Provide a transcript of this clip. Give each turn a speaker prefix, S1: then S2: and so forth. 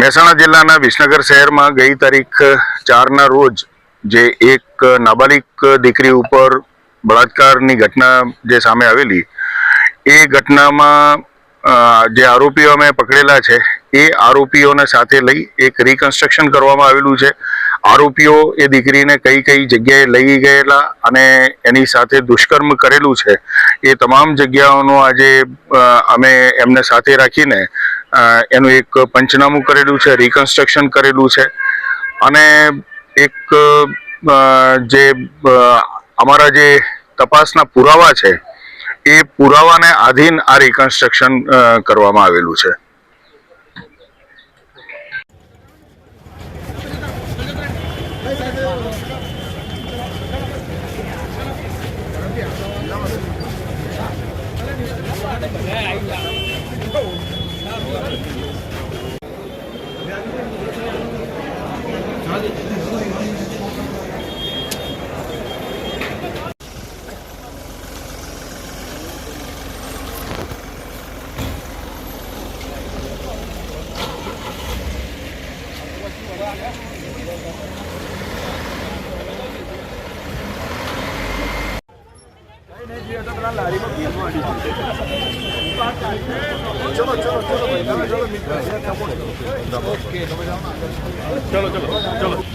S1: મહેસાણા જિલ્લાના વિસનગર શહેરમાં ગઈ તારીખ 4ના રોજ જે એક નાબાલિગ દીકરી ઉપર બળાત્કારની ઘટના જે સામે આવેલી, એ ઘટનામાં જે આરોપીઓ અમે પકડેલા છે એ આરોપીઓને સાથે લઈ એક રિકન્સ્ટ્રક્શન કરવામાં આવેલું છે. આરોપીઓ એ દીકરીને કઈ કઈ જગ્યાએ લઈ ગયેલા અને એની સાથે દુષ્કર્મ કરેલું છે એ તમામ જગ્યાઓનું આજે અમે એમને સાથે રાખીને એનું એક પંચનામું કરેલું છે, રિકન્સ્ટ્રક્શન કરેલું છે અને એક જે અમારા જે તપાસના પુરાવા છે એ પુરાવાને આધીન આ રિકન્સ્ટ્રક્શન કરવામાં આવેલું છે.
S2: ચલો